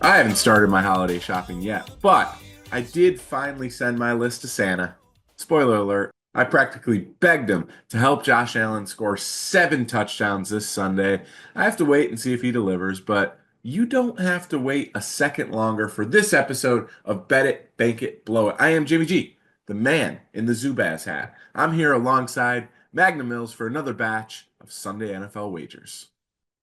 I haven't started my holiday shopping yet, but I did finally send my list to Santa. Spoiler alert, I practically begged him to help Josh Allen score 7 touchdowns this Sunday. I have to wait and see if he delivers, but you don't have to wait a second longer for this episode of Bet It, Bank It, Blow It. I am Jimmy G, the man in the Zubaz hat. I'm here alongside Magnum Mills for another batch of Sunday NFL wagers.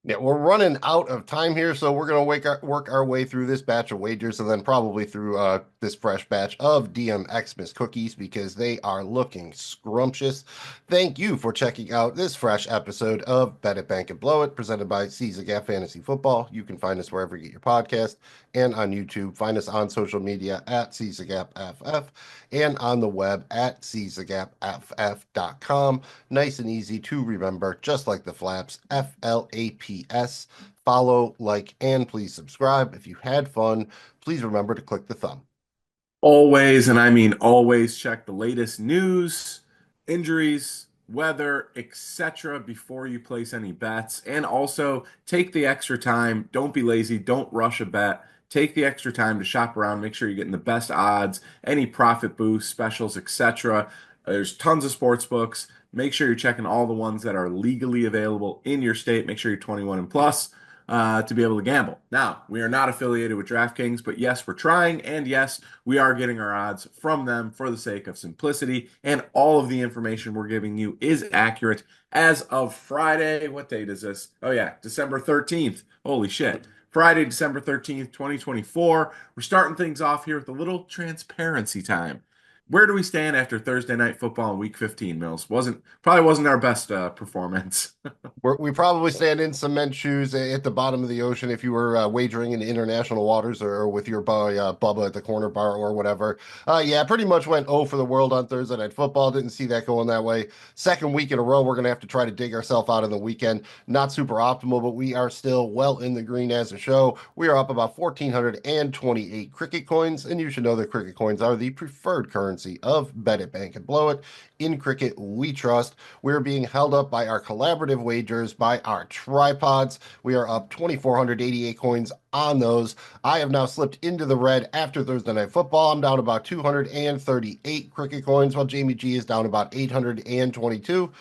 Yeah, we're running out of time here, so we're going to work our way through this batch of wagers and then probably through this fresh batch of DM Xmas cookies because they are looking scrumptious. Thank you for checking out this fresh episode of Bet It, Bank It, Blow It, presented by Caesar Gap Fantasy Football. You can find us wherever you get your podcast and on YouTube. Find us on social media at Caesar Gap FF and on the web at caesargapff.com. Nice and easy to remember, just like the flaps, FLAPS. Follow, like, and please subscribe. If you had fun, please remember to click the thumb. Always, and I mean always, check the latest news, injuries, weather, etc. before you place any bets. And also take the extra time. Don't be lazy. Don't rush a bet. Take the extra time to shop around. Make sure you're getting the best odds, any profit boosts, specials, etc. There's tons of sports books. Make sure you're checking all the ones that are legally available in your state. Make sure you're 21 and plus to be able to gamble. Now, we are not affiliated with DraftKings, but yes, we're trying, and yes, we are getting our odds from them for the sake of simplicity, and all of the information we're giving you is accurate as of Friday. What date is this? Oh, yeah, December 13th. Holy shit. Friday, December 13th, 2024. We're starting things off here with a little transparency time. Where do we stand after Thursday night football in week 15, Mills? Probably wasn't our best performance. We probably stand in cement shoes at the bottom of the ocean if you were wagering in international waters or with your boy Bubba at the corner bar or whatever. Yeah, pretty much went 0 for the world on Thursday Night Football. Didn't see that going that way. Second week in a row, we're going to have to try to dig ourselves out of the weekend. Not super optimal, but we are still well in the green as a show. We are up about 1,428 cricket coins, and you should know that cricket coins are the preferred currency of Bet It, Bank It, Blow It. In cricket, we trust. We're being held up by our collaborative wagers, by our tripods. We are up 2,488 coins on those. I have now slipped into the red after Thursday Night Football. I'm down about 238 cricket coins, while Jamie G is down about 822.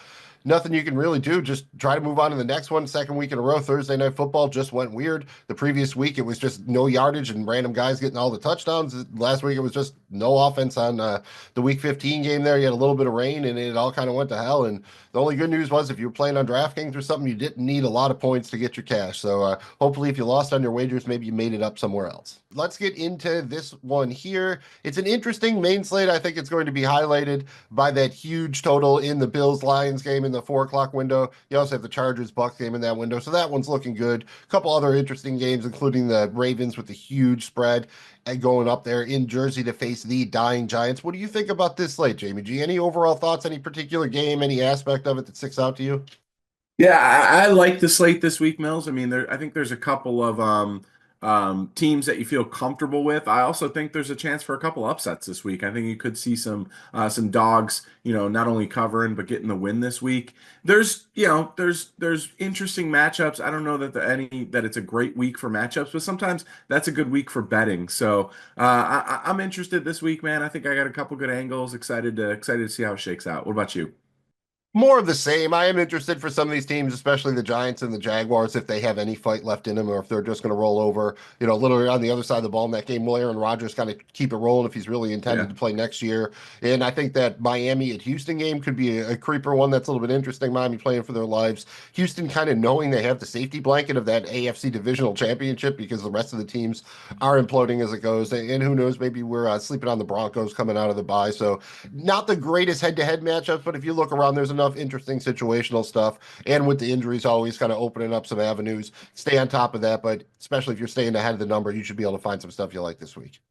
Nothing you can really do. Just try to move on to the next one. Second week in a row, Thursday Night Football just went weird. The previous week, it was just no yardage and random guys getting all the touchdowns. Last week, it was just no offense on the Week 15 game there. You had a little bit of rain, and it all kind of went to hell. And the only good news was if you were playing on DraftKings or something, you didn't need a lot of points to get your cash. So hopefully, if you lost on your wagers, maybe you made it up somewhere else. Let's get into this one here. It's an interesting main slate. I think it's going to be highlighted by that huge total in the Bills-Lions game in the 4 o'clock window. You also have the Chargers-Bucks game in that window. So that one's looking good. A couple other interesting games, including the Ravens with the huge spread and going up there in Jersey to face the dying Giants. What do you think about this slate, Jamie G? Any overall thoughts, any particular game, any aspect of it that sticks out to you? Yeah, I like the slate this week, Mills. I mean, I think there's a couple of teams that you feel comfortable with. I also think there's a chance for a couple upsets this week. I think you could see some dogs, not only covering but getting the win this week. There's interesting matchups. I don't know that it's a great week for matchups, but sometimes that's a good week for betting. So I'm interested this week, man. I think I got a couple good angles. Excited to see how it shakes out. What about you? More of the same. I am interested for some of these teams, especially the Giants and the Jaguars, if they have any fight left in them or if they're just going to roll over, literally on the other side of the ball in that game. Will Aaron Rodgers kind of keep it rolling if he's really intended Yeah. to play next year? And I think that Miami at Houston game could be a creeper one that's a little bit interesting. Miami playing for their lives. Houston kind of knowing they have the safety blanket of that AFC divisional championship because the rest of the teams are imploding as it goes. And who knows, maybe we're sleeping on the Broncos coming out of the bye. So not the greatest head-to-head matchups, but if you look around, there's enough interesting situational stuff. And with the injuries, always kind of opening up some avenues. Stay on top of that, but especially if you're staying ahead of the number, you should be able to find some stuff you like this week.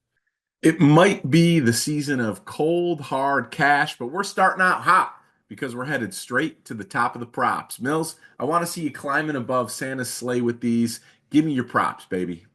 It might be the season of cold, hard cash, but we're starting out hot because we're headed straight to the top of the props. Mills, I want to see you climbing above Santa's sleigh with these. Give me your props, baby.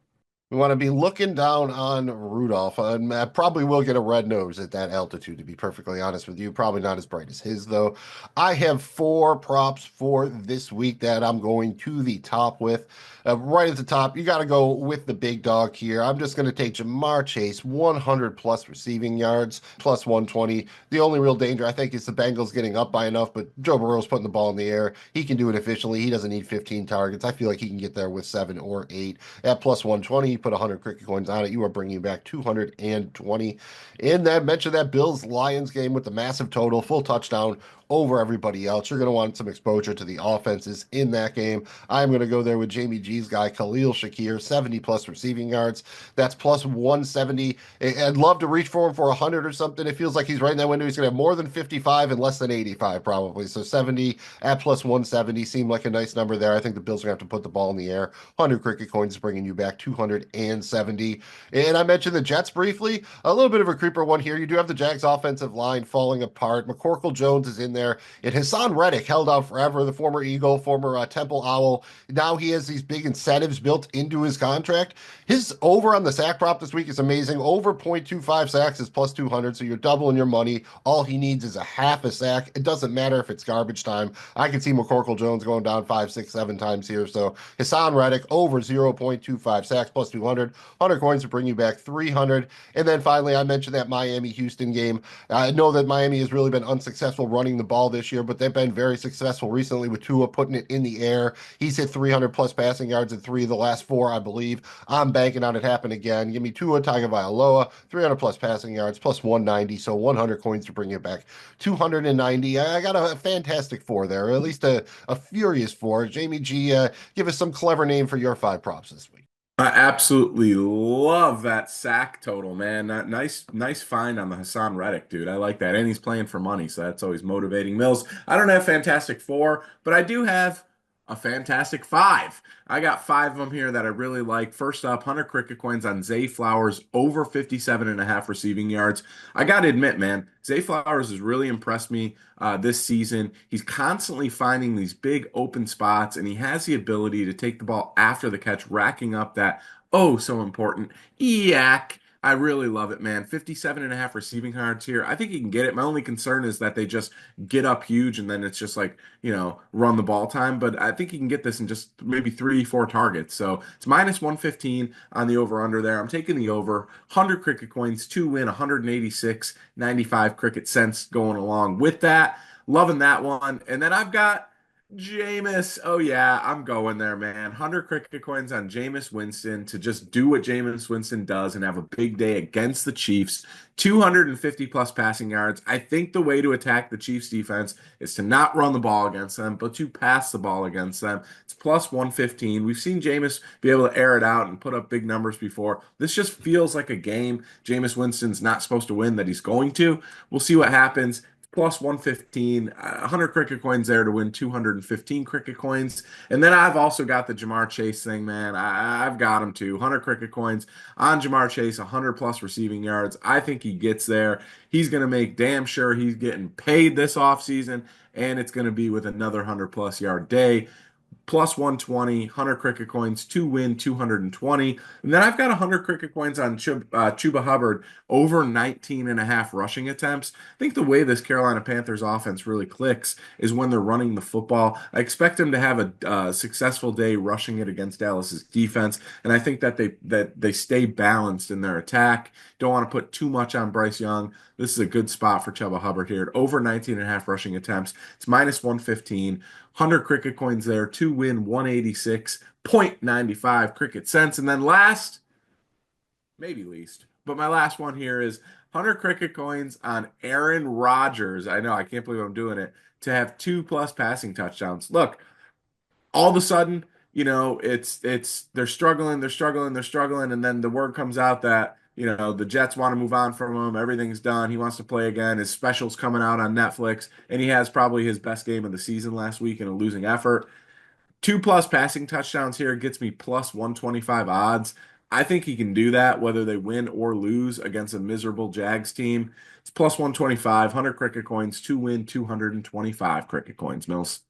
We want to be looking down on Rudolph. And probably will get a red nose at that altitude, to be perfectly honest with you. Probably not as bright as his, though. I have four props for this week that I'm going to the top with. Right at the top, you got to go with the big dog here. I'm just going to take Jamar Chase, 100 plus receiving yards, plus 120. The only real danger, I think, is the Bengals getting up by enough, but Joe Burrow's putting the ball in the air. He can do it efficiently. He doesn't need 15 targets. I feel like he can get there with 7 or 8. At plus 120, you put 100 cricket coins on it. You are bringing back 220. In that, mention that Bills Lions game with the massive total, full touchdown over everybody else. You're going to want some exposure to the offenses in that game. I'm going to go there with Jamie G's guy, Khalil Shakir, 70 plus receiving yards. That's plus 170. I'd love to reach for him for 100 or something. It feels like he's right in that window. He's going to have more than 55 and less than 85 probably. So 70 at plus 170 seemed like a nice number there. I think the Bills are going to have to put the ball in the air. 100 cricket coins bringing you back 270. And I mentioned the Jets briefly. A little bit of a creeper one here. You do have the Jags offensive line falling apart. McCorkle Jones is in there. And Hassan Reddick held out forever, the former Eagle, former Temple Owl. Now he has these big incentives built into his contract. His over on the sack prop this week is amazing. Over 0.25 sacks is plus 200, so you're doubling your money. All he needs is a half a sack. It doesn't matter if it's garbage time. I can see McCorkle Jones going down 5, 6, 7 times here. So Hassan Reddick over 0.25 sacks plus 200. 100 coins to bring you back 300. And then finally, I mentioned that Miami-Houston game. I know that Miami has really been unsuccessful running the ball this year, but they've been very successful recently with Tua putting it in the air. He's hit 300 plus passing yards in 3 of the last 4, I believe. I'm banking on it happen again. Give me Tua Tagovailoa, 300 plus passing yards, plus 190, so 100 coins to bring it back 290. I got a fantastic 4 there, or at least a furious 4. Jamie G, give us some clever name for your 5 props this week. I absolutely love that sack total, man. Nice find on the Hassan Reddick, dude. I like that. And he's playing for money, so that's always motivating. Mills, I don't have Fantastic Four, but I do have a Fantastic Five. I got 5 of them here that I really like. First up, 100 cricket coins on Zay Flowers, over 57.5 receiving yards. I got to admit, man, Zay Flowers has really impressed me this season. He's constantly finding these big open spots, and he has the ability to take the ball after the catch, racking up that oh so important yak. I really love it, man. 57.5 receiving yards here. I think he can get it. My only concern is that they just get up huge and then it's just like, run the ball time. But I think he can get this in just maybe 3, 4 targets. So it's minus 115 on the over under there. I'm taking the over. 100 cricket coins to win, 186.95 cricket cents going along with that. Loving that one. And then I've got Jameis. Oh yeah, I'm going there, man. 100 cricket coins on Jameis Winston to just do what Jameis Winston does and have a big day against the Chiefs. 250 plus passing yards. I think the way to attack the Chiefs defense is to not run the ball against them, but to pass the ball against them. It's plus 115. We've seen Jameis be able to air it out and put up big numbers before. This just feels like a game Jameis Winston's not supposed to win that he's going to. We'll see what happens. Plus 115, 100 cricket coins there to win 215 cricket coins. And then I've also got the Jamar Chase thing, man. I've got him too. 100 cricket coins on Jamar Chase, 100 plus receiving yards. I think he gets there. He's going to make damn sure he's getting paid this offseason, and it's going to be with another 100 plus yard day. Plus 120, 100 cricket coins to win 220. And then I've got 100 cricket coins on Chuba Hubbard over 19 and a half rushing attempts. I think the way this Carolina Panthers offense really clicks is when they're running the football. I expect him to have a successful day rushing it against Dallas's defense, and I think that they stay balanced in their attack. Don't want to put too much on Bryce Young. This is a good spot for Chuba Hubbard here at over 19 and a half rushing attempts. It's minus 115. 100 cricket coins there to win 186.95 cricket cents. And then last, maybe least, but my last one here is 100 cricket coins on Aaron Rodgers. I know, I can't believe I'm doing it, to have 2 plus passing touchdowns. Look, all of a sudden, it's they're struggling, and then the word comes out that the Jets want to move on from him. Everything's done. He wants to play again. His special's coming out on Netflix, and he has probably his best game of the season last week in a losing effort. 2 plus passing touchdowns here gets me plus 125 odds. I think he can do that whether they win or lose against a miserable Jags team. It's plus 125, 100 cricket coins to win 225 cricket coins, Mills.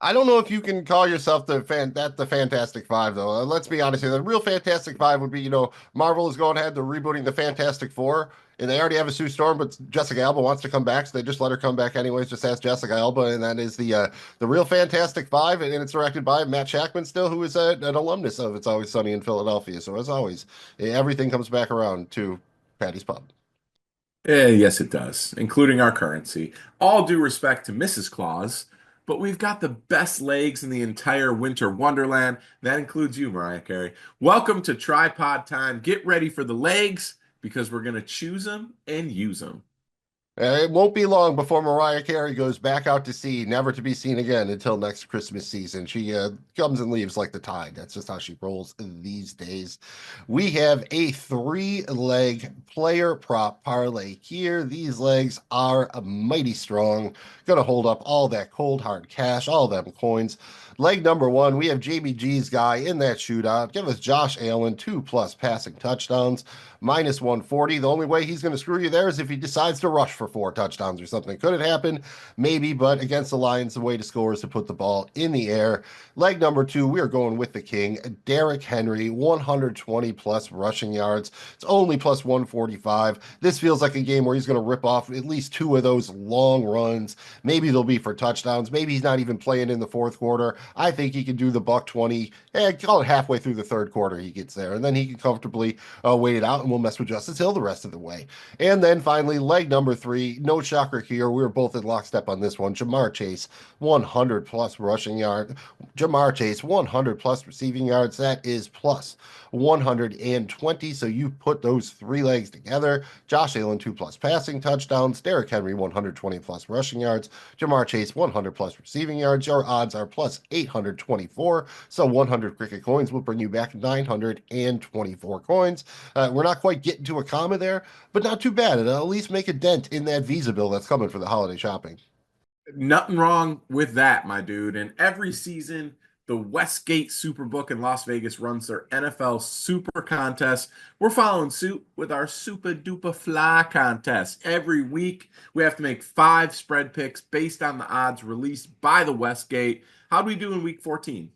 I don't know if you can call yourself the Fantastic Five though. Let's be honest here. The real Fantastic Five would be, Marvel is going ahead, they're rebooting the Fantastic Four, and they already have a Sue Storm, but Jessica Alba wants to come back, so they just let her come back anyways. Just ask Jessica Alba, and that is the real Fantastic Five, and it's directed by Matt Shackman still, who is an alumnus of It's Always Sunny in Philadelphia. So as always, everything comes back around to Patty's Pub. Yes, it does, including our currency. All due respect to Mrs. Claus, but we've got the best legs in the entire winter wonderland. That includes you, Mariah Carey. Welcome to Tripod Time. Get ready for the legs because we're going to choose them and use them. It won't be long before Mariah Carey goes back out to sea, never to be seen again until next Christmas season. She comes and leaves like the tide. That's just how she rolls these days. We have a three-leg player prop parlay here. These legs are mighty strong. Going to hold up all that cold hard cash, all them coins. Leg number one, we have Jamie G's guy in that shootout. Give us Josh Allen, 2+ passing touchdowns, -140. The only way he's going to screw you there is if he decides to rush for 4 touchdowns or something. Could it happen? Maybe, but against the Lions, the way to score is to put the ball in the air. Leg number two, we are going with the king, Derrick Henry, 120+ rushing yards. It's only +145. This feels like a game where he's going to rip off at least two of those long runs. Maybe they'll be for touchdowns. Maybe he's not even playing in the fourth quarter. I think he can do the $120. Call it halfway through the third quarter he gets there, and then he can comfortably wait it out, and we'll mess with Justice Hill the rest of the way. And then finally, leg number three, no shocker here. We were both in lockstep on this one. Jamar Chase, 100+ rushing yard. Jamar Chase, 100+ receiving yards. That is plus 120. So you put those three legs together. Josh Allen, 2+ passing touchdowns. Derrick Henry, 120+ rushing yards. Jamar Chase, 100+ receiving yards. Your odds are +824. So 100 cricket coins will bring you back 924 coins. We're not quite getting to a comma there, but not too bad. It'll at least make a dent in that Visa bill that's coming for the holiday shopping. Nothing wrong with that, my dude. And every season, the Westgate Superbook in Las Vegas runs their NFL Super Contest. We're following suit with our Supa Dupa Fly contest. Every week, we have to make 5 spread picks based on the odds released by the Westgate. How do we do in week 14?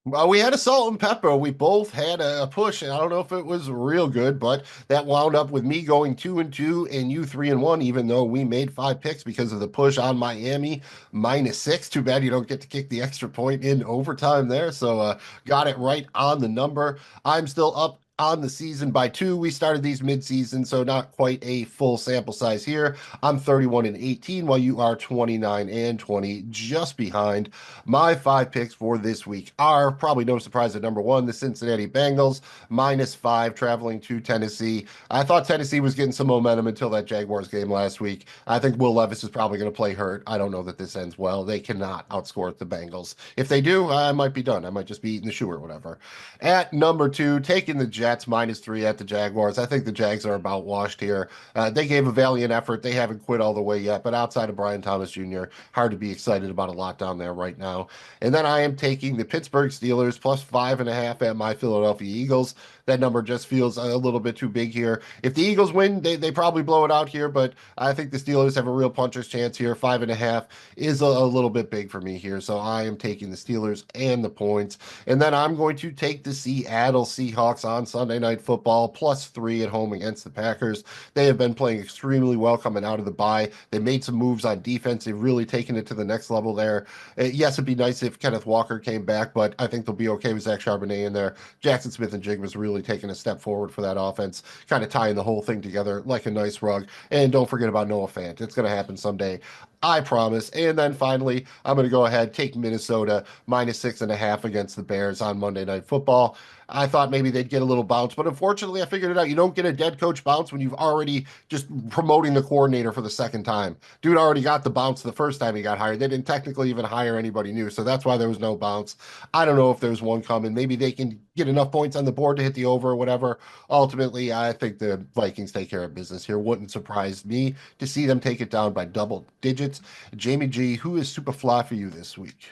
Well, we had a salt and pepper. We both had a push, and I don't know if it was real good, but that wound up with me going 2-2 and you 3-1, even though we made 5 picks because of the push on Miami -6. Too bad you don't get to kick the extra point in overtime there. So got it right on the number. I'm still up on the season by 2. We started these mid-season, so not quite a full sample size here. I'm 31-18, while you are 29-20, just behind. My 5 picks for this week are probably no surprise at number one, the Cincinnati Bengals, -5 traveling to Tennessee. I thought Tennessee was getting some momentum until that Jaguars game last week. I think Will Levis is probably going to play hurt. I don't know that this ends well. They cannot outscore the Bengals. If they do, I might be done. I might just be eating the shoe or whatever. At number two, taking the Jets -3 at the Jaguars. I think the Jags are about washed here. They gave a valiant effort. They haven't quit all the way yet, but outside of Brian Thomas Jr., hard to be excited about a lot down there right now. And then I am taking the Pittsburgh Steelers +5.5 at my Philadelphia Eagles. That number just feels a little bit too big here. If the Eagles win, they probably blow it out here, but I think the Steelers have a real puncher's chance here. 5.5 is a little bit big for me here, so I am taking the Steelers and the points. And then I'm going to take the Seattle Seahawks on Sunday Night Football +3 at home against the Packers. They have been playing extremely well coming out of the bye. They made some moves on defense. They've really taken it to the next level there. Yes, it'd be nice if Kenneth Walker came back, but I think they'll be okay with Zach Charbonnet in there. Jackson Smith and Jig was really taking a step forward for that offense, kind of tying the whole thing together like a nice rug. And don't forget about Noah Fant. It's going to happen someday. I promise. And then finally, I'm going to go ahead, take Minnesota -6.5 against the Bears on Monday Night Football. I thought maybe they'd get a little bounce, but unfortunately, I figured it out. You don't get a dead coach bounce when you've already just promoting the coordinator for the second time. Dude already got the bounce the first time he got hired. They didn't technically even hire anybody new, so that's why there was no bounce. I don't know if there's one coming. Maybe they can get enough points on the board to hit the over or whatever. Ultimately, I think the Vikings take care of business here. Wouldn't surprise me to see them take it down by double digits. Jamie G, who is super fly for you this week?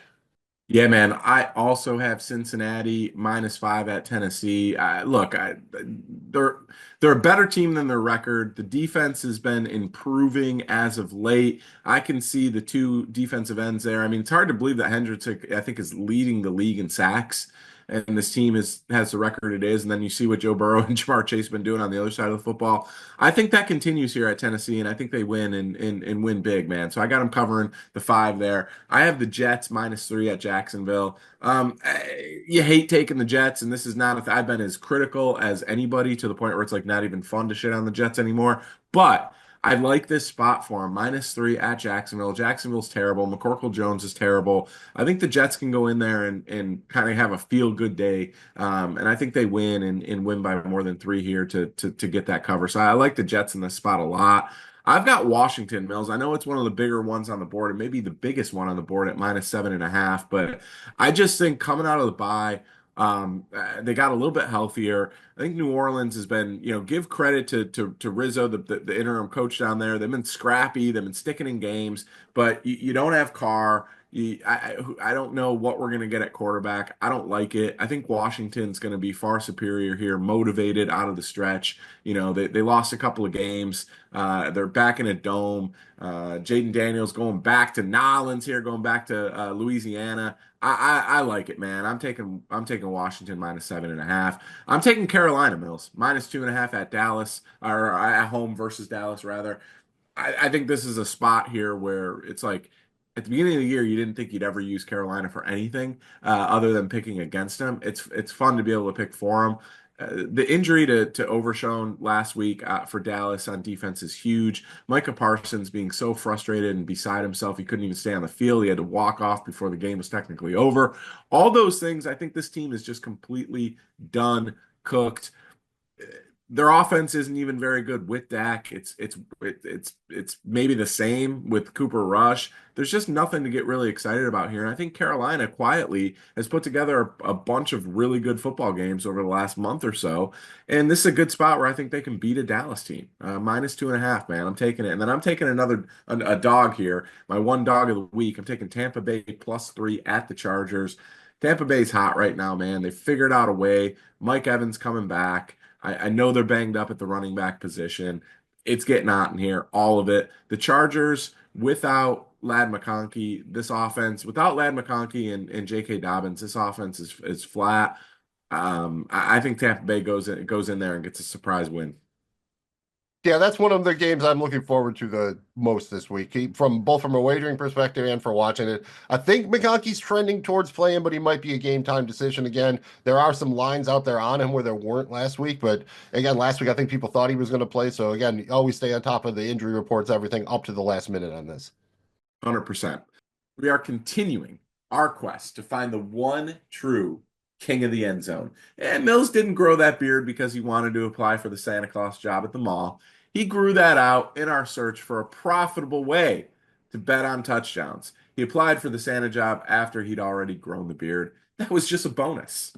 Yeah, man. I also have Cincinnati -5 at Tennessee. Look, they're a better team than their record. The defense has been improving as of late. I can see the two defensive ends there. I mean, it's hard to believe that Hendricks, I think, is leading the league in sacks, and this team has the record it is. And then you see what Joe Burrow and Jamar Chase been doing on the other side of the football. I think that continues here at Tennessee, and I think they win and win big, man. So I got them covering the 5 there. I have the Jets -3 at Jacksonville. You hate taking the Jets, and this is not. I've been as critical as anybody to the point where it's like not even fun to shit on the Jets anymore. But I like this spot for them. -3 at Jacksonville. Jacksonville's terrible. McCorkle Jones is terrible. I think the Jets can go in there and kind of have a feel good day. And I think they win and win by more than 3 here to get that cover. So I like the Jets in this spot a lot. I've got Washington, Mills. I know it's one of the bigger ones on the board, and maybe the biggest one on the board at -7.5. But I just think coming out of the bye, they got a little bit healthier. I think New Orleans has been, give credit to Rizzo, the interim coach down there. They've been scrappy, they've been sticking in games, but you don't have Carr. I don't know what we're going to get at quarterback. I don't like it. I think Washington's going to be far superior here, motivated out of the stretch. They lost a couple of games. They're back in a dome. Jaden Daniels going back to Nolans here, going back to Louisiana. I like it, man. I'm taking Washington -7.5. I'm taking Carolina, Mills -2.5 at Dallas, or at home versus Dallas rather. I think this is a spot here where it's like at the beginning of the year you didn't think you'd ever use Carolina for anything other than picking against them. It's fun to be able to pick for them. The injury to Overshown last week for Dallas on defense is huge. Micah Parsons being so frustrated and beside himself, he couldn't even stay on the field. He had to walk off before the game was technically over. All those things, I think this team is just completely done, cooked. Their offense isn't even very good with Dak. It's maybe the same with Cooper Rush. There's just nothing to get really excited about here. And I think Carolina quietly has put together a bunch of really good football games over the last month or so. And this is a good spot where I think they can beat a Dallas team. -2.5, man. I'm taking it. And then I'm taking a dog here. My one dog of the week. I'm taking Tampa Bay +3 at the Chargers. Tampa Bay's hot right now, man. They figured out a way. Mike Evans coming back. I know they're banged up at the running back position. It's getting hot in here, all of it. The Chargers, without Lad McConkey, this offense, without Lad McConkey and J.K. Dobbins, this offense is flat. I think Tampa Bay goes in there and gets a surprise win. Yeah, that's one of the games I'm looking forward to the most this week, from both from a wagering perspective and for watching it. I think McConkey's trending towards playing, but he might be a game time decision again. There are some lines out there on him where there weren't last week, but again, last week I think people thought he was going to play. So again, always stay on top of the injury reports, everything up to the last minute on this. 100%. We are continuing our quest to find the one true king of the end zone. And Mills didn't grow that beard because he wanted to apply for the Santa Claus job at the mall. He grew that out in our search for a profitable way to bet on touchdowns. He applied for the Santa job after he'd already grown the beard. That was just a bonus.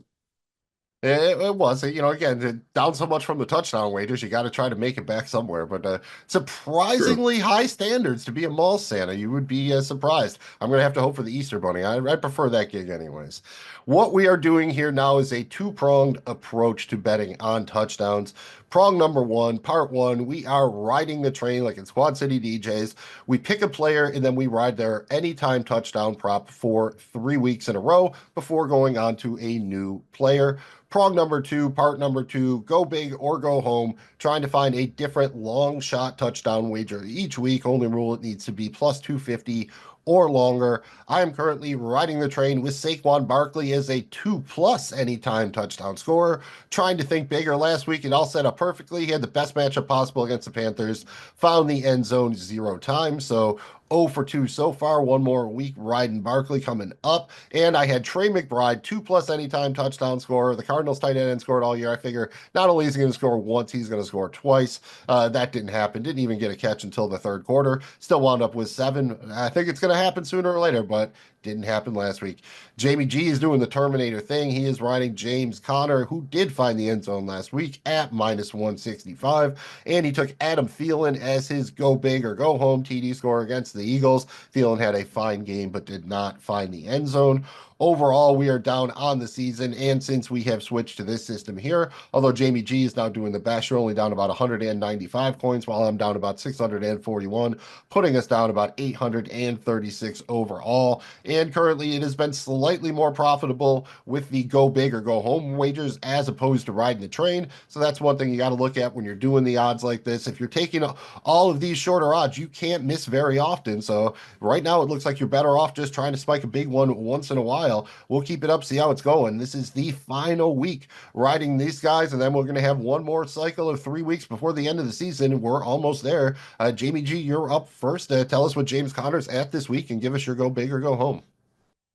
It was, again, down so much from the touchdown wagers, you got to try to make it back somewhere. But True. surprisingly high standards to be a mall Santa. You would be surprised. I'm going to have to hope for the Easter Bunny. I prefer that gig anyways. What we are doing here now is a two-pronged approach to betting on touchdowns. Prong number one, part one, we are riding the train like in Quad City DJs. We pick a player and then we ride their anytime touchdown prop for 3 weeks in a row before going on to a new player. Prong number two, part number two, go big or go home, trying to find a different long shot touchdown wager each week. Only rule, it needs to be +250 or longer. I am currently riding the train with Saquon Barkley as a 2+ anytime touchdown scorer. Trying to think bigger. Last week, it all set up perfectly. He had the best matchup possible against the Panthers. Found the end zone 0 times. So 0 for 2 so far. One more week riding Barkley coming up. And I had Trey McBride, 2+ anytime touchdown scorer. The Cardinals tight end scored all year. I figure not only is he going to score once, he's going to score twice. That didn't happen. Didn't even get a catch until the third quarter. Still wound up with 7. I think it's going to happen sooner or later, but Didn't happen last week. Jamie G is doing the Terminator thing. He is riding James Conner, who did find the end zone last week at minus 165. And he took Adam Thielen as his go big or go home TD score against the Eagles. Thielen had a fine game, but did not find the end zone. Overall, we are down on the season. And since we have switched to this system here, although Jamie G is now doing the best, you're only down about 195 coins, while I'm down about 641, putting us down about 836 overall. And currently, it has been slightly more profitable with the go big or go home wagers as opposed to riding the train. So that's one thing you got to look at when you're doing the odds like this. If you're taking all of these shorter odds, you can't miss very often. So right now, it looks like you're better off just trying to spike a big one once in a while. We'll keep it up, see how it's going. This is the final week riding these guys, and then we're going to have one more cycle of 3 weeks before the end of the season. We're almost there. Jamie G, you're up first. Tell us what James Conner's at this week and give us your go big or go home.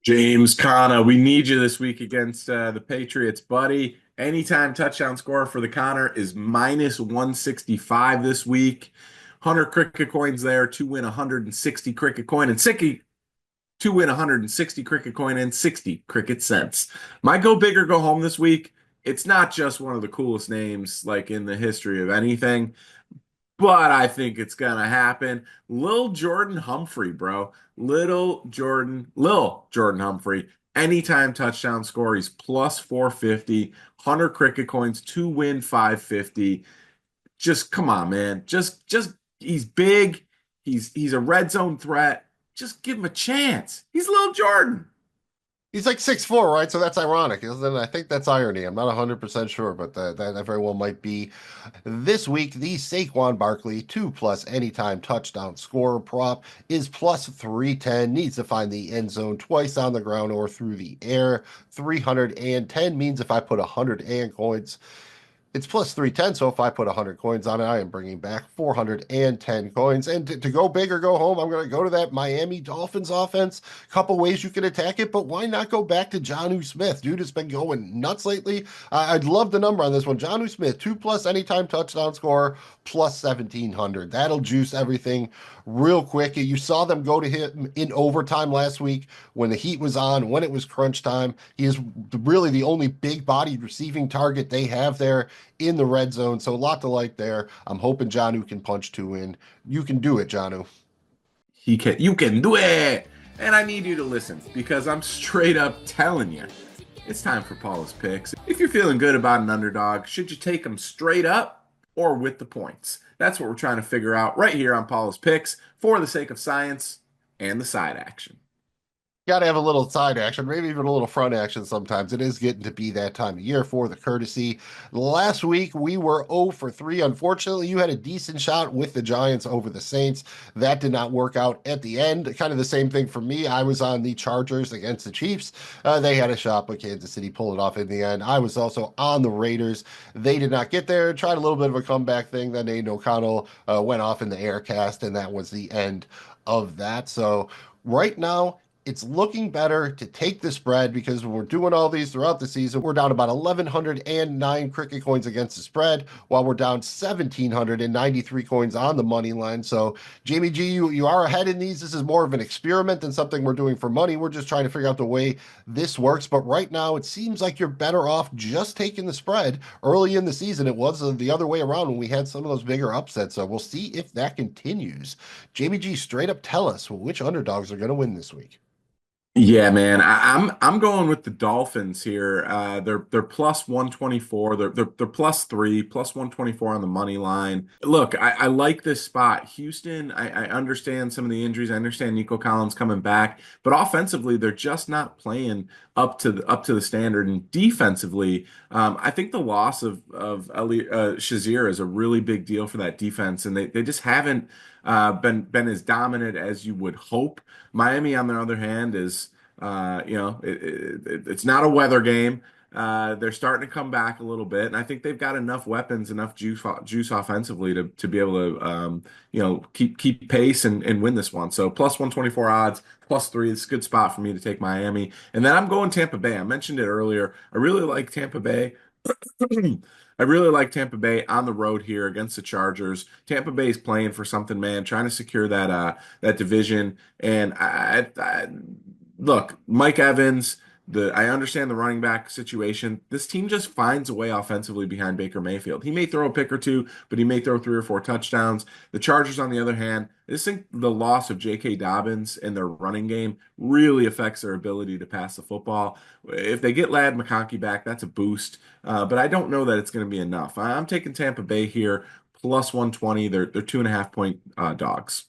James Conner, we need you this week against the Patriots, buddy. Anytime touchdown score for the Conner is minus 165 this week. 100 cricket coins there to win 160 cricket coin and Sicky to win 160 cricket coin and 60 cricket cents. My go big or go home this week. It's not just one of the coolest names like in the history of anything, but I think it's gonna happen. Lil Jordan Humphrey, bro. Lil Jordan Humphrey. Anytime touchdown score, he's plus 450, 100 cricket coins to win 550. Just come on, man. Just he's big. He's a red zone threat. Just give him a chance. He's Lil Jordan. He's like 6'4", right? So that's ironic, isn't it? I think that's irony. I'm not 100% sure, but that very well might be. This week, the Saquon Barkley 2 plus anytime touchdown scorer prop is plus 310. Needs to find the end zone twice on the ground or through the air. 310 means if I put 100 and coins, it's plus 310, so if I put 100 coins on it, I am bringing back 410 coins. And to go big or go home, I'm going to go to that Miami Dolphins offense. Couple ways you can attack it, but why not go back to Jonnu Smith? Dude has been going nuts lately. I'd love the number on this one. Jonnu Smith, 2 plus anytime touchdown score, plus 1,700. That'll juice everything real quick. You saw them go to him in overtime last week when the heat was on, when it was crunch time. He is really the only big bodied receiving target they have there in the red zone. So a lot to like there. I'm hoping Jonnu can punch two in. You can do it, Jonnu. You can do it. And I need you to listen because I'm straight up telling you, it's time for Paula's picks. If you're feeling good about an underdog, should you take them straight up or with the points? That's what we're trying to figure out right here on Paula's picks for the sake of science and the side action. Got to have a little side action, maybe even a little front action sometimes. It is getting to be that time of year for the courtesy. Last week, we were 0 for 3. Unfortunately, you had a decent shot with the Giants over the Saints. That did not work out at the end. Kind of the same thing for me. I was on the Chargers against the Chiefs. They had a shot, but Kansas City pulled it off in the end. I was also on the Raiders. They did not get there. Tried a little bit of a comeback thing. Then Aiden O'Connell went off in the air cast, and that was the end of that. So right now, it's looking better to take the spread because we're doing all these throughout the season. We're down about 1,109 cricket coins against the spread, while we're down 1,793 coins on the money line. So, Jamie G, you are ahead in these. This is more of an experiment than something we're doing for money. We're just trying to figure out the way this works. But right now, it seems like you're better off just taking the spread. Early in the season, it was the other way around when we had some of those bigger upsets. So, we'll see if that continues. Jamie G, straight up tell us which underdogs are going to win this week. Yeah, man. I'm going with the Dolphins here. They're plus 124. They're plus 3, plus 124 on the money line. Look, I like this spot. Houston, I understand some of the injuries. I understand Nico Collins coming back, but offensively, they're just not playing up to the standard. And defensively, I think the loss of Shazier is a really big deal for that defense, and they just haven't been as dominant as you would hope. Miami, on the other hand, is it's not a weather game. They're starting to come back a little bit, and I think they've got enough weapons, enough juice offensively to be able to keep pace and win this one. So plus 124 odds, plus 3. It's a good spot for me to take Miami, and then I'm going Tampa Bay. I mentioned it earlier. I really like Tampa Bay. I really like Tampa Bay on the road here against the Chargers. Tampa Bay is playing for something, man, trying to secure that division. And Look, Mike Evans, I understand the running back situation. This team just finds a way offensively behind Baker Mayfield. He may throw a pick or two, but he may throw 3 or 4 touchdowns. The Chargers, on the other hand, I just think the loss of J.K. Dobbins in their running game really affects their ability to pass the football. If they get Ladd McConkey back, that's a boost. But I don't know that it's going to be enough. I'm taking Tampa Bay here, plus 120. They're 2.5 point dogs.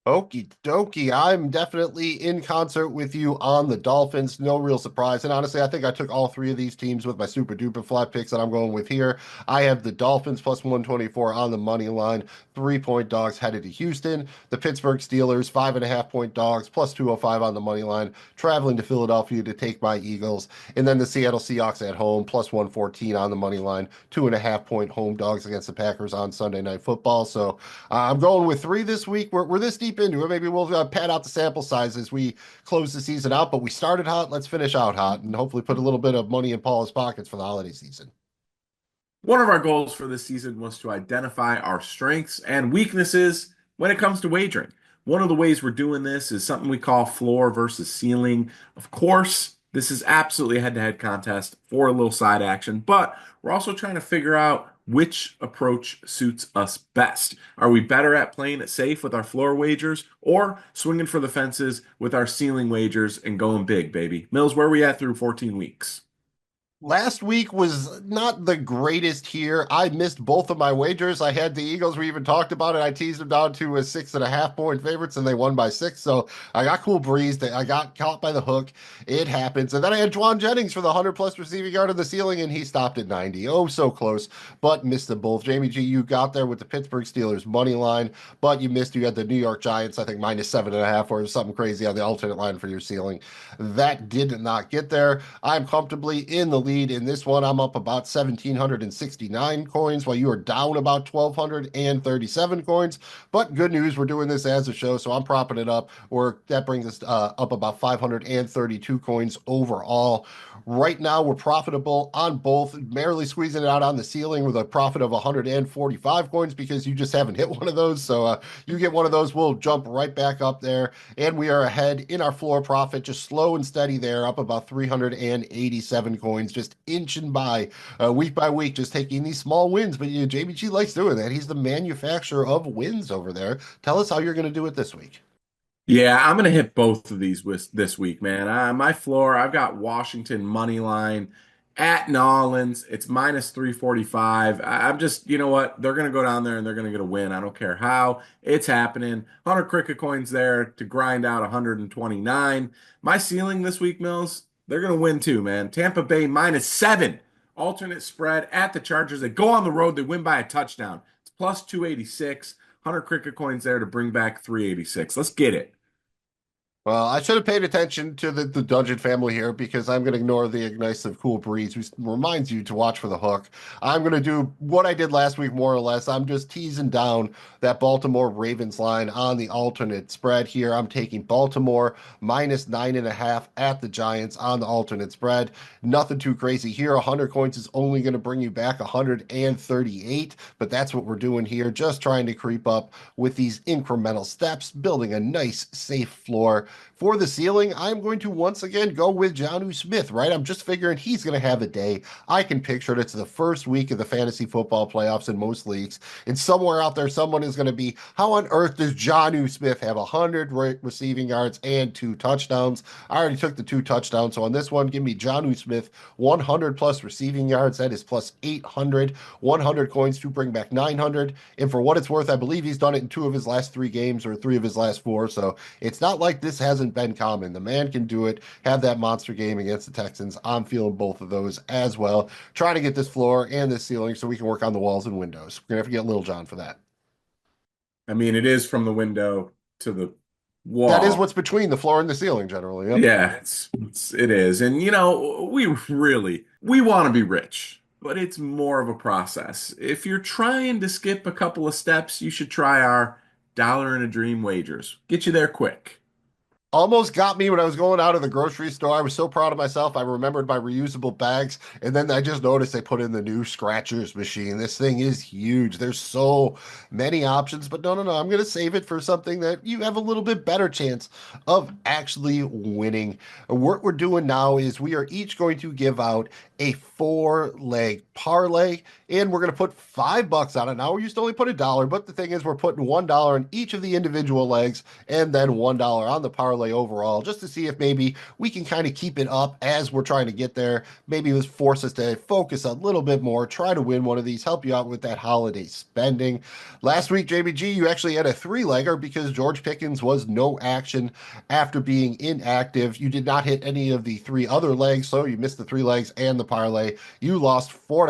Okie dokie. I'm definitely in concert with you on the Dolphins. No real surprise. And honestly, I think I took all three of these teams with my super duper flat picks that I'm going with here. I have the Dolphins plus 124 on the money line, 3 point dogs headed to Houston. The Pittsburgh Steelers, 5.5 point dogs, plus 205 on the money line, traveling to Philadelphia to take my Eagles. And then the Seattle Seahawks at home, plus 114 on the money line, 2.5 point home dogs against the Packers on Sunday Night Football. So I'm going with three this week. We're this deep into it. Maybe we'll pad out the sample size as we close the season out, but we started hot. Let's finish out hot and hopefully put a little bit of money in Paula's pockets for the holiday season. One of our goals for this season was to identify our strengths and weaknesses when it comes to wagering. One of the ways we're doing this is something we call floor versus ceiling. Of course, this is absolutely a head-to-head contest for a little side action, but we're also trying to figure out which approach suits us best. Are we better at playing it safe with our floor wagers or swinging for the fences with our ceiling wagers and going big, baby? Mills, where are we at through 14 weeks? Last week was not the greatest here. I missed both of my wagers. I had the Eagles. We even talked about it. I teased them down to a 6.5 point favorites, and they won by 6. So I got cool breezed. I got caught by the hook. It happens. And then I had Juwan Jennings for the 100 plus receiving yard of the ceiling, and he stopped at 90. Oh, so close, but missed them both. Jamie G, you got there with the Pittsburgh Steelers money line, but you missed. You had the New York Giants, I think, minus 7.5 or something crazy on the alternate line for your ceiling. That did not get there. I'm comfortably in the lead in this one. I'm up about 1,769 coins, while you are down about 1,237 coins. But good news, we're doing this as a show, so I'm propping it up. Or that brings us up about 532 coins overall. Right now, we're profitable on both, barely squeezing it out on the ceiling with a profit of 145 coins because you just haven't hit one of those. So you get one of those, we'll jump right back up there. And we are ahead in our floor profit, just slow and steady there, up about 387 coins, just inching by week, just taking these small wins. But Jamie G likes doing that. He's the manufacturer of wins over there. Tell us how you're going to do it this week. Yeah, I'm gonna hit both of these this week, man. My floor, I've got Washington money line at Nolans. It's minus 345. I'm just, you know what? They're gonna go down there and they're gonna get a win. I don't care how. It's happening. 100 cricket coins there to grind out 129. My ceiling this week, Mills, they're gonna win too, man. Tampa Bay minus 7. Alternate spread at the Chargers. They go on the road, they win by a touchdown. It's plus 286. 100 cricket coins there to bring back 386. Let's get it. Well, I should have paid attention to the Dungeon family here because I'm going to ignore the nice of Cool Breeze, who reminds you to watch for the hook. I'm going to do what I did last week, more or less. I'm just teasing down that Baltimore Ravens line on the alternate spread here. I'm taking Baltimore minus 9.5 at the Giants on the alternate spread. Nothing too crazy here. 100 coins is only going to bring you back 138, but that's what we're doing here. Just trying to creep up with these incremental steps, building a nice, safe floor. For the ceiling, I'm going to once again go with Jonnu Smith, right? I'm just figuring he's going to have a day. I can picture it. It's the first week of the fantasy football playoffs in most leagues. And somewhere out there, someone is going to be, how on earth does Jonnu Smith have 100 receiving yards and 2 touchdowns? I already took the 2 touchdowns. So on this one, give me Jonnu Smith, 100 plus receiving yards. That is plus 800, 100 coins to bring back 900. And for what it's worth, I believe he's done it in 2 of his last 3 games or 3 of his last 4. So it's not like this hasn't been common. The man can do it. Have that monster game against the Texans. I'm feeling both of those as well. Trying to get this floor and this ceiling so we can work on the walls and windows. We're gonna have to get Little John for that. I mean, it is from the window to the That is wall. what's between the floor and the ceiling, generally. Yep. Yeah, it is. And you know, we want to be rich, but it's more of a process. If you're trying to skip a couple of steps, you should try our dollar and a dream wagers. Get you there quick. Almost got me when I was going out of the grocery store. I was so proud of myself. I remembered my reusable bags, and then I just noticed they put in the new scratchers machine. This thing is huge. There's so many options, but no. I'm going to save it for something that you have a little bit better chance of actually winning. What we're doing now is we are each going to give out a four-leg parlay, and we're going to put $5 on it. Now we used to only put $1, but the thing is, we're putting $1 on each of the individual legs and then $1 on the parlay overall, just to see if maybe we can kind of keep it up as we're trying to get there. Maybe it force us to focus a little bit more, try to win one of these, help you out with that holiday spending. Last week, JBG, you actually had a three-legger because George Pickens was no action after being inactive. You did not hit any of the three other legs, so you missed the three legs and the parlay. You lost $4.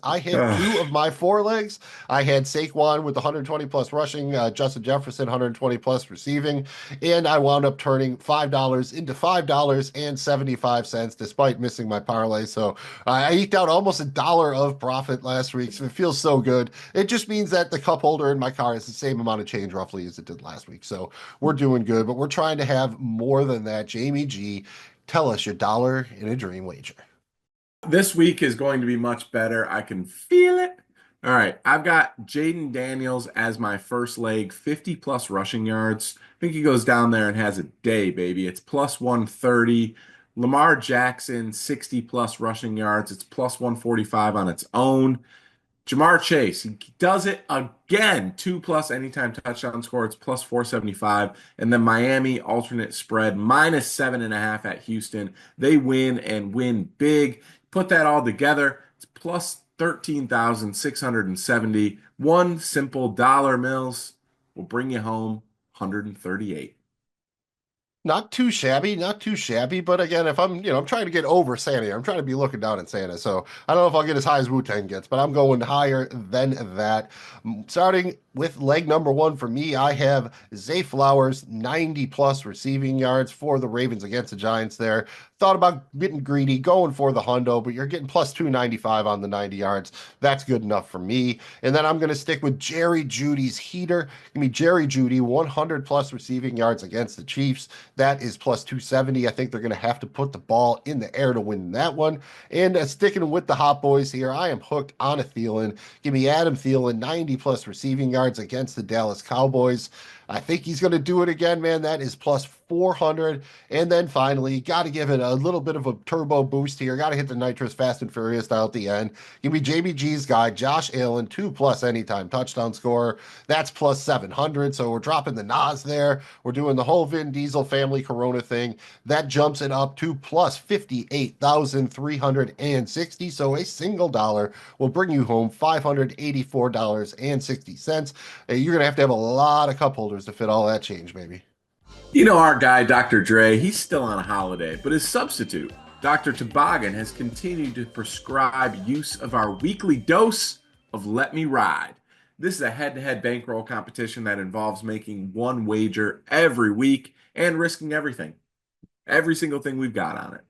I hit two of my four legs. I had Saquon with 120 plus rushing, Justin Jefferson 120 plus receiving, and I wound up turning $5 into $5.75 despite missing my parlay. So I eked out almost $1 of profit last week. So it feels so good. It just means that the cup holder in my car is the same amount of change roughly as it did last week. So we're doing good, but we're trying to have more than that. Jamie G, tell us your dollar in a dream wager. This week is going to be much better. I can feel it. All right, I've got Jaden Daniels as my first leg, 50 plus rushing yards. I think he goes down there and has a day, baby. It's plus 130. Lamar Jackson, 60 plus rushing yards. It's plus 145 on its own. Jamar Chase, he does it again. Two plus anytime touchdown score. It's plus 475. And then Miami alternate spread minus 7.5 at Houston. They win and win big. Put that all together. It's plus 13,670. One simple dollar, Mills, will bring you home 138. Not too shabby, not too shabby. But again, if I'm trying to get over Santa. I'm trying to be looking down at Santa. So I don't know if I'll get as high as Wu-Tang gets, but I'm going higher than that. Starting with leg number one for me, I have Zay Flowers, 90 plus receiving yards for the Ravens against the Giants there. Thought about getting greedy, going for the hundo, but you're getting plus 295 on the 90 yards. That's good enough for me. And then I'm going to stick with Jerry Judy's heater. Give me Jerry Judy, 100 plus receiving yards against the Chiefs. That is plus 270. I think they're going to have to put the ball in the air to win that one. And sticking with the hot boys here, I am hooked on a Thielen. Give me Adam Thielen, 90 plus receiving yards against the Dallas Cowboys. I think he's going to do it again, man. That is plus 400. And then finally, got to give it a little bit of a turbo boost here. Got to hit the nitrous fast and furious style at the end. Give me JBG's guy, Josh Allen, 2 plus anytime touchdown scorer. That's plus 700. So we're dropping the Nas there. We're doing the whole Vin Diesel family Corona thing. That jumps it up to plus 58,360. So a single dollar will bring you home $584.60. You're going to have a lot of cup holders to fit all that change, baby. You know, our guy, Dr. Dre, he's still on a holiday, but his substitute, Dr. Toboggan, has continued to prescribe use of our weekly dose of Let Me Ride. This is a head to head bankroll competition that involves making one wager every week and risking everything, every single thing we've got on it.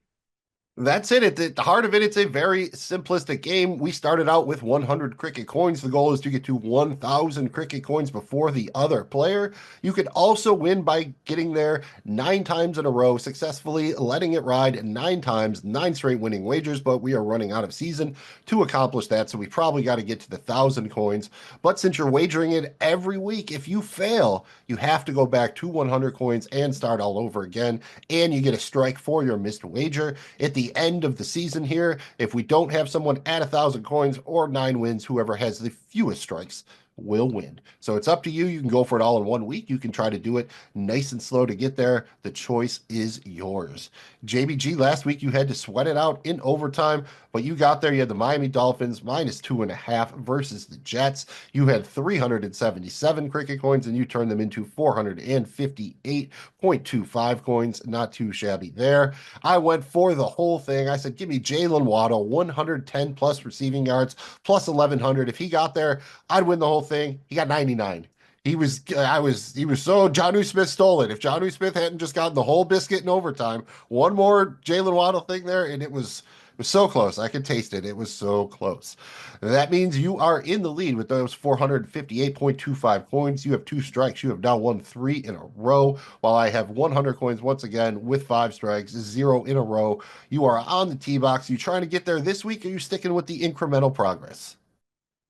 That's it. At the heart of it, it's a very simplistic game. We started out with 100 cricket coins. The goal is to get to 1,000 cricket coins before the other player. You could also win by getting there 9 times in a row, successfully letting it ride 9 times, 9 straight winning wagers, but we are running out of season to accomplish that, so we probably got to get to the 1,000 coins. But since you're wagering it every week, if you fail, you have to go back to 100 coins and start all over again, and you get a strike for your missed wager. At the end of the season here, if we don't have someone at 1,000 coins or 9 wins, whoever has the fewest strikes will win. So it's up to you. You can go for it all in one week. You can try to do it nice and slow to get there. The choice is yours. JBG, last week you had to sweat it out in overtime, but you got there. You had the Miami Dolphins minus 2.5 versus the Jets. You had 377 cricket coins and you turned them into 458.25 coins. Not too shabby there. I went for the whole thing. I said, give me Jalen Waddle, 110 plus receiving yards, plus 1,100. If he got there, I'd win the whole thing. He got 99. He was so Jonnu Smith stole it. If Jonnu Smith hadn't just gotten the whole biscuit in overtime, one more Jalen Waddle thing there, and it was It was so close. I could taste it. It was so close. That means you are in the lead with those 458.25 coins. You have two strikes. You have now won three in a row, while I have 100 coins once again with five strikes, zero in a row. You are on the tee box. You trying to get there this week, or are you sticking with the incremental progress?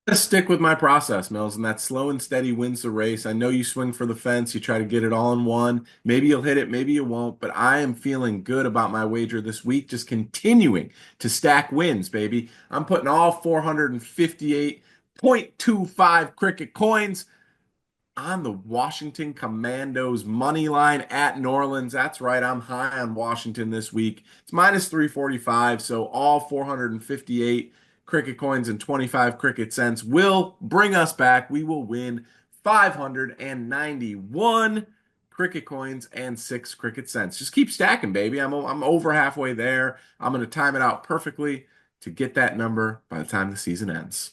Gonna stick with my process, Mills, and that slow and steady wins the race. I know you swing for the fence, you try to get it all in one. Maybe you'll hit it, maybe you won't, but I am feeling good about my wager this week, just continuing to stack wins, baby. I'm putting all 458.25 cricket coins on the Washington Commandos money line at New Orleans. That's right. I'm high on Washington this week. It's minus 345. So all 458 cricket coins and 25 cricket cents will bring us back. We will win 591 cricket coins and six cricket cents. Just keep stacking, baby. I'm over halfway there. I'm going to time it out perfectly to get that number by the time the season ends.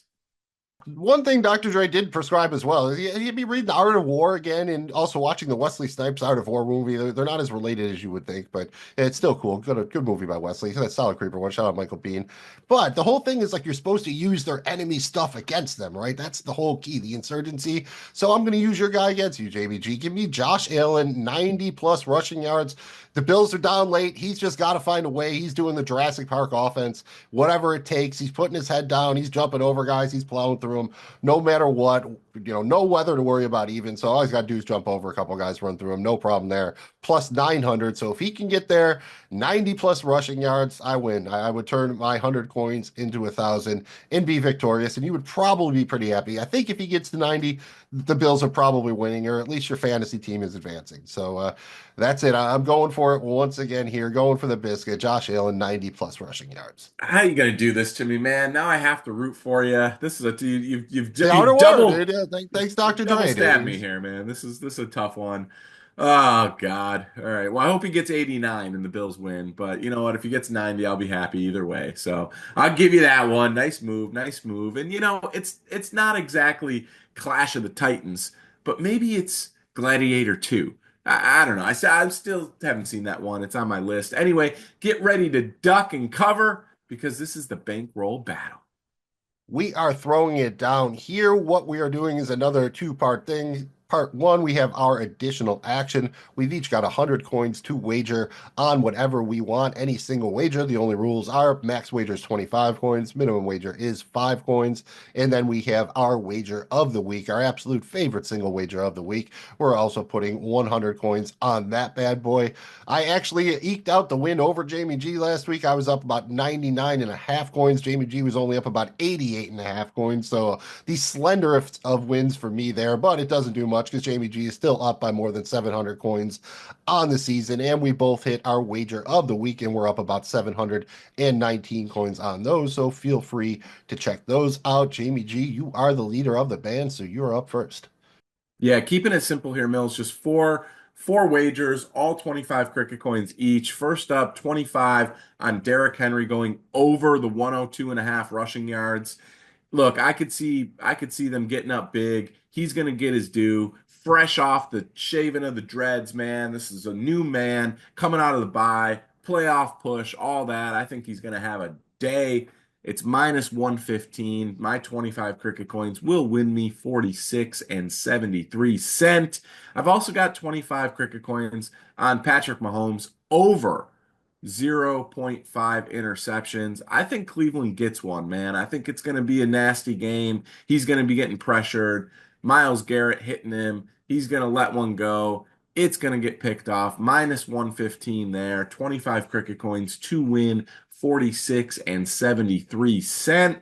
One thing Dr. Dre did prescribe as well is he'd be reading The Art of War again and also watching the Wesley Snipes Art of War movie. They're not as related as you would think, but it's still cool. Good movie by Wesley. That's solid creeper one. Shout out Michael Bean. But the whole thing is like you're supposed to use their enemy stuff against them, right? That's the whole key, the insurgency. So I'm going to use your guy against you, JBG. Give me Josh Allen, 90 plus rushing yards. The Bills are down late. He's just got to find a way. He's doing the Jurassic Park offense, whatever it takes. He's putting his head down. He's jumping over guys. He's plowing through them no matter what. No weather to worry about even. So all he's got to do is jump over a couple guys, run through him. No problem there. Plus 900. So if he can get there, 90 plus rushing yards, I win. I would turn my 100 coins into 1,000 and be victorious. And you would probably be pretty happy. I think if he gets to 90, the Bills are probably winning, or at least your fantasy team is advancing. So that's it. I'm going for it once again here. Going for the biscuit. Josh Allen, 90 plus rushing yards. How you gonna do this to me, man? Now I have to root for you. This is a The Art you've of War, double dude. Yeah, thanks, you've Dr. double Dre, stabbed me dude. here, man. This is a tough one. Oh God. All right. Well, I hope he gets 89 and the Bills win. But you know what? If he gets 90, I'll be happy either way. So I'll give you that one. Nice move. Nice move. And you know, it's not exactly Clash of the Titans, but maybe it's Gladiator 2. I don't know. I still haven't seen that one. It's on my list. Anyway, get ready to duck and cover because this is the bankroll battle. We are throwing it down here. What we are doing is another two-part thing. Part one, we have our additional action. We've each got 100 coins to wager on whatever we want, any single wager. The only rules are max wager is 25 coins, minimum wager is 5 coins. And then we have our wager of the week, our absolute favorite single wager of the week. We're also putting 100 coins on that bad boy. I actually eked out the win over Jamie G last week. I was up about 99 and a half coins. Jamie G was only up about 88 and a half coins. So the slender of wins for me there, but it doesn't do much because Jamie G is still up by more than 700 coins on the season. And we both hit our wager of the week and we're up about 719 coins on those. So feel free to check those out. Jamie G, you are the leader of the band, so you're up first. Yeah, keeping it simple here, Mills. Just four wagers, all 25 cricket coins each. First up, 25 on Derrick Henry going over the 102 and a half rushing yards. Look, I could see them getting up big. He's gonna get his due. Fresh off the shaving of the dreads, man. This is a new man coming out of the bye, playoff push, all that. I think he's gonna have a day. It's minus 115. My 25 cricket coins will win me 46 and 73 cent. I've also got 25 cricket coins on Patrick Mahomes over zero point 0.5 interceptions. I think Cleveland gets one, man. I think it's going to be a nasty game. He's going to be getting pressured. Miles Garrett hitting him. He's going to let one go. It's going to get picked off. Minus 115 there. 25 cricket coins to win 46 and 73 cent.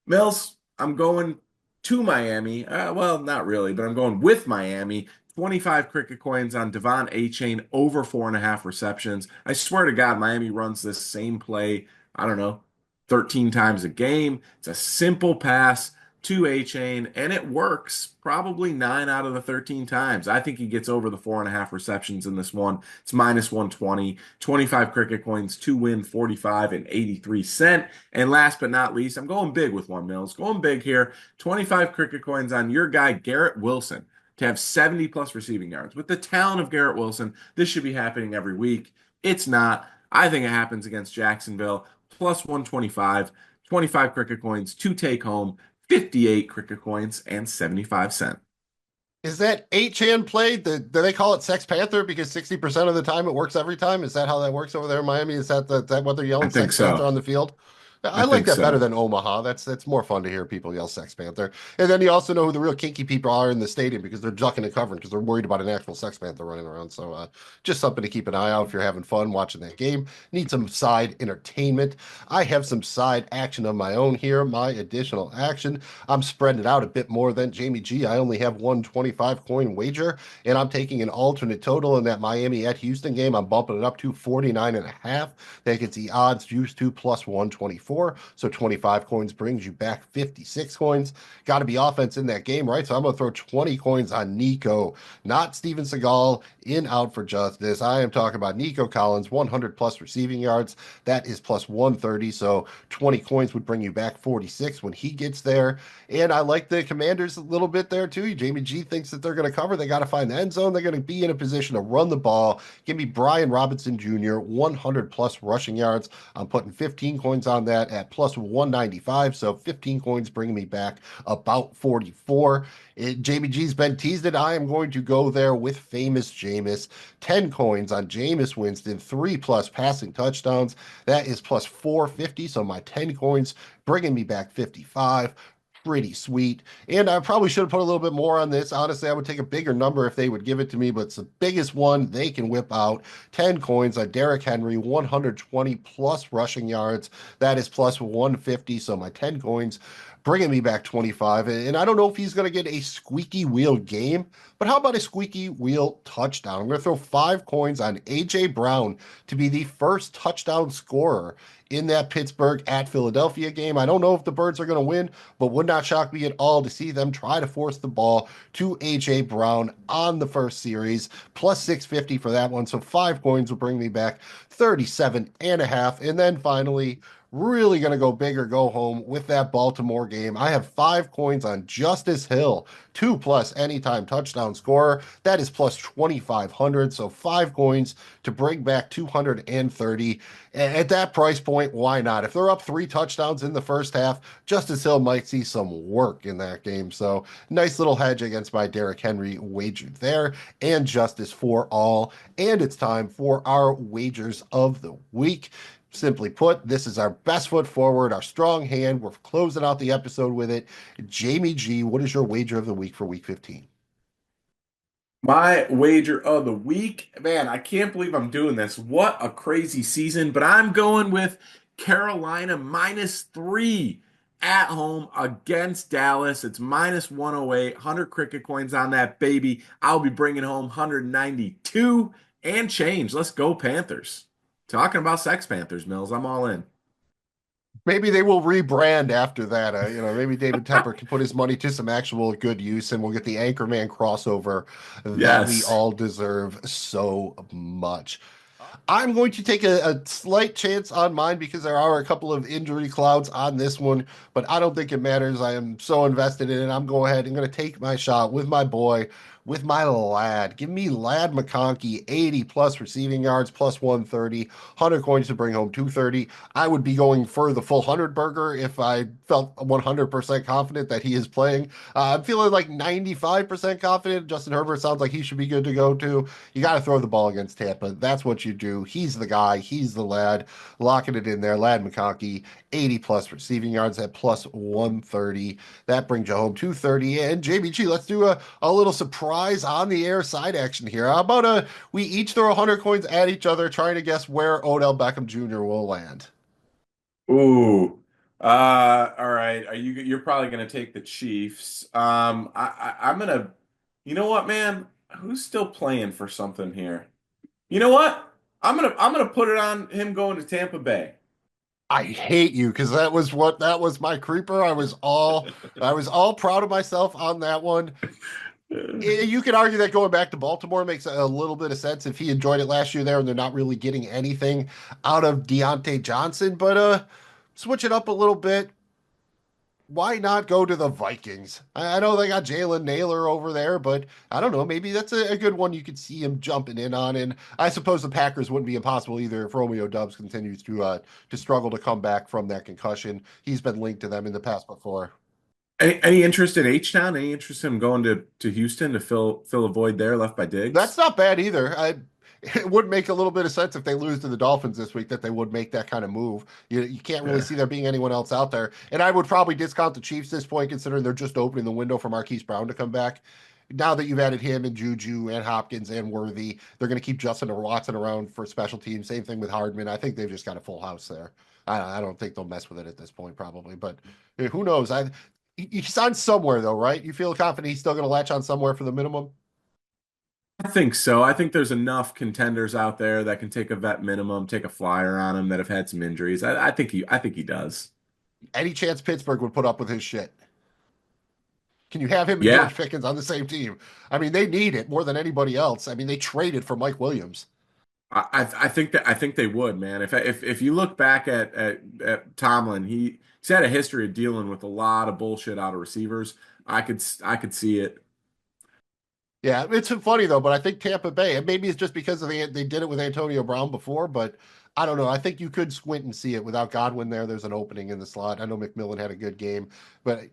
Mills, I'm going to Miami. Well, not really, but I'm going with Miami. 25 cricket coins on Devon A-Chain over 4.5 receptions. I swear to God, Miami runs this same play, I don't know, 13 times a game. It's a simple pass to A-Chain, and it works probably 9 out of the 13 times. I think he gets over the 4.5 receptions in this one. It's minus 120. 25 cricket coins to win 45 and 83 cent. And last but not least, I'm going big with one, Mills. Going big here. 25 cricket coins on your guy, Garrett Wilson, to have 70 plus receiving yards. With the talent of Garrett Wilson, this should be happening every week. It's not. I think it happens against Jacksonville. plus 125, 25 cricket coins to take home, 58 cricket coins and 75 cents. Is that 8-chan play? Do they call it Sex Panther because 60% of the time it works every time? Is that how that works over there in Miami? Is that what they're I yelling, think Sex Panther so. on the field? I I like think that better so. than Omaha. That's more fun to hear people yell Sex Panther. And then you also know who the real kinky people are in the stadium because they're ducking and covering because they're worried about an actual Sex Panther running around. So just something to keep an eye out if you're having fun watching that game. Need some side entertainment. I have some side action of my own here. My additional action. I'm spreading it out a bit more than Jamie G. I only have one 25 coin wager, and I'm taking an alternate total in that Miami at Houston game. I'm bumping it up to 49.5. That gets the odds juiced to plus 124. So 25 coins brings you back 56 coins. Got to be offense in that game, right? So I'm going to throw 20 coins on Nico, not Steven Seagal, in out for justice. I am talking about Nico Collins, 100 plus receiving yards. That is plus 130. So 20 coins would bring you back 46 when he gets there. And I like the Commanders a little bit there too. Jamie G thinks that they're going to cover. They got to find the end zone. They're going to be in a position to run the ball. Give me Brian Robinson Jr., 100 plus rushing yards. I'm putting 15 coins on that at plus 195. So 15 coins bringing me back about 44. Jamie G's been teased it. I am going to go there with famous Jameis. 10 coins on Jameis Winston, 3 plus passing touchdowns. That is plus 450. So my 10 coins bringing me back 55. Pretty sweet. And I probably should have put a little bit more on this. Honestly, I would take a bigger number if they would give it to me, but it's the biggest one they can whip out. 10 coins on Derrick Henry, 120 plus rushing yards. That is plus 150. So my 10 coins bringing me back 25. And I don't know if he's going to get a squeaky wheel game, but how about a squeaky wheel touchdown? I'm going to throw 5 coins on A.J. Brown to be the first touchdown scorer in that Pittsburgh at Philadelphia game. I don't know if the Birds are going to win, but would not shock me at all to see them try to force the ball to A.J. Brown on the first series. Plus 650 for that one. So 5 coins will bring me back 37 and a half. And then finally, really going to go big or go home with that Baltimore game. I have 5 coins on Justice Hill, 2 plus anytime touchdown scorer. That is plus 2,500. So 5 coins to bring back 230. At that price point, why not? If they're up 3 touchdowns in the first half, Justice Hill might see some work in that game. So nice little hedge against my Derrick Henry wager there, and justice for all. And it's time for our wagers of the week. Simply put, this is our best foot forward, our strong hand. We're closing out the episode with it. Jamie G, what is your wager of the week for week 15? My wager of the week, man, I can't believe I'm doing this. What a crazy season, but I'm going with Carolina -3 at home against Dallas. It's minus 108, 100 cricket coins on that baby. I'll be bringing home 192 and change. Let's go, Panthers. Talking about Sex Panthers, Mills. I'm all in. Maybe they will rebrand after that. Maybe David Tepper can put his money to some actual good use, and we'll get the Anchorman crossover that we Yes. all deserve so much. I'm going to take a slight chance on mine because there are a couple of injury clouds on this one, but I don't think it matters. I am so invested in it. I'm going ahead and going to take my shot with my boy, with my lad. Give me Lad McConkey, 80 plus receiving yards, plus 130, 100 coins to bring home 230. I would be going for the full 100 burger if I felt 100% confident that he is playing. I'm feeling like 95% confident. Justin Herbert sounds like he should be good to go too. You got to throw the ball against Tampa. That's what you do. He's the guy. He's the lad. Locking it in there. Lad McConkey, 80 plus receiving yards at plus 130. That brings you home 230. And JBG, let's do a little surprise on the air side action here. How about we each throw 100 coins at each other trying to guess where Odell Beckham Jr. will land? Ooh. All right. You're probably gonna take the Chiefs. I'm gonna, you know what, man? Who's still playing for something here? You know what? I'm gonna put it on him going to Tampa Bay. I hate you because that was my creeper. I was all proud of myself on that one. You could argue that going back to Baltimore makes a little bit of sense if he enjoyed it last year there and they're not really getting anything out of Deontay Johnson. But switch it up a little bit. Why not go to the Vikings? I know they got Jalen Naylor over there, but I don't know. Maybe that's a good one you could see him jumping in on. And I suppose the Packers wouldn't be impossible either if Romeo Dubs continues to struggle to come back from that concussion. He's been linked to them in the past before. Any interest in H-Town? Any interest in going to Houston to fill a void there left by That's Diggs? not bad either. It would make a little bit of sense if they lose to the Dolphins this week that they would make that kind of move. You can't really Yeah. see there being anyone else out there. And I would probably discount the Chiefs this point, considering they're just opening the window for Marquise Brown to come back. Now that you've added him and Juju and Hopkins and Worthy, they're going to keep Justin or Watson around for special teams. Same thing with Hardman. I think they've just got a full house there. I don't think they'll mess with it at this point, probably. But who knows? He signed somewhere though, right? You feel confident he's still going to latch on somewhere for the minimum? I think so. I think there's enough contenders out there that can take a vet minimum, take a flyer on him that have had some injuries. I think he does. Any chance Pittsburgh would put up with his shit? Can you have him and Yeah. George Pickens on the same team? I mean, they need it more than anybody else. I mean, they traded for Mike Williams. I think they would, man. If you look back at Tomlin, he's had a history of dealing with a lot of bullshit out of receivers. I could see it. Yeah, it's funny though, but I think Tampa Bay, and maybe it's just because of they did it with Antonio Brown before, but I don't know. I think you could squint and see it without Godwin there. There's an opening in the slot. I know McMillan had a good game, but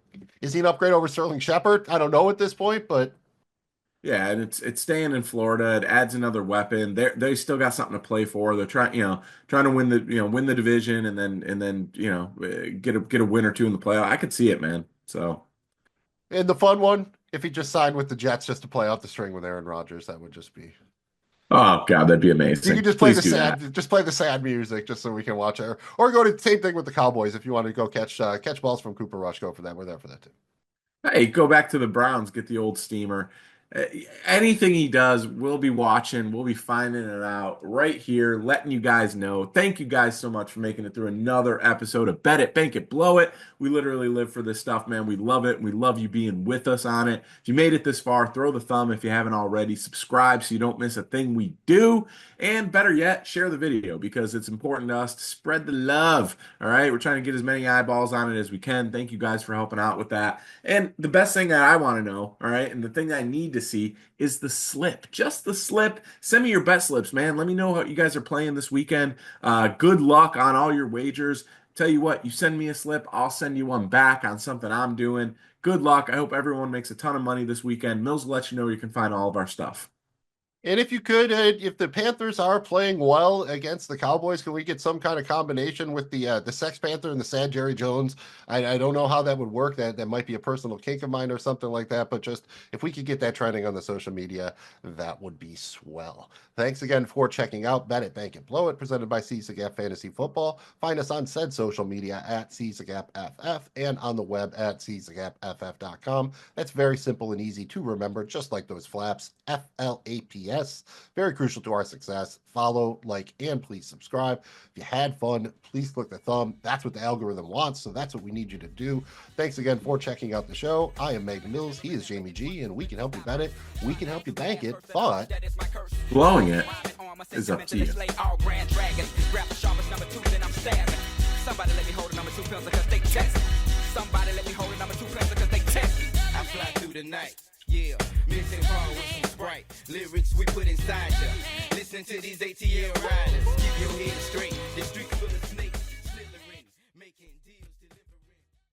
is he an upgrade over Sterling Shepard? I don't know at this point, but Yeah, and it's staying in Florida. It adds another weapon. They still got something to play for. They're trying to win the division and then get a win or two in the playoff. I could see it, man. So and the fun one, if he just signed with the Jets just to play out the string with Aaron Rodgers, that would just be. oh God, that'd be You amazing. can just play Please the do that. sad, just play the sad music, just so we can watch it, or go to the same thing with the Cowboys if you want to go catch balls from Cooper Rush. Go for that. We're there for that too. Hey, go back to the Browns, get the old steamer. Uh, Anything he does, we'll be watching. We'll be finding it out right here, letting you guys know. Thank you guys so much for making it through another episode of Bet It, Bank It, Blow It. We literally live for this stuff, man. We love it. We love you being with us on it. If you made it this far, throw the thumb if you haven't already. Subscribe so you don't miss a thing we do. And better yet, share the video because it's important to us to spread the love. All right. We're trying to get as many eyeballs on it as we can. Thank you guys for helping out with that. And the best thing that I want to know, all right, and the thing that I need to see is the slip. Just the slip. Send me your bet slips, man. Let me know how you guys are playing this weekend. Good luck on all your wagers. Tell you what, you send me a slip, I'll send you one back on something I'm doing. Good luck. I hope everyone makes a ton of money this weekend. Mills will let you know where you can find all of our stuff. And if you could, if the Panthers are playing well against the Cowboys, can we get some kind of combination with the Sex Panther and the Sad Jerry Jones? I don't know how that would work. That might be a personal kink of mine or something like that. But just if we could get that trending on the social media, that would be swell. Thanks again for checking out Bet It, Bank It, Blow It, presented by CSGAP Fantasy Football. Find us on said social media at CSGAPFF and on the web at CSGAPFF.com. That's very simple and easy to remember, just like those flaps. FLAPS. Very crucial to our success. Follow, like, and please subscribe. If you had fun, please click the thumb. That's what the algorithm wants, so that's what we need you to do. Thanks again for checking out the show. I am Megan Mills. He is Jamie G, and we can help you bet it. We can help you bank it, but Blowing it is up to you. Somebody let me hold a number 2 pencil because they test. Somebody let me hold a number 2 pencil because they test. I fly through the night. Yeah, mixing ball with some Sprite. Lyrics we put inside ya. Listen to these ATL riders. Keep your head straight. The streets full of snakes.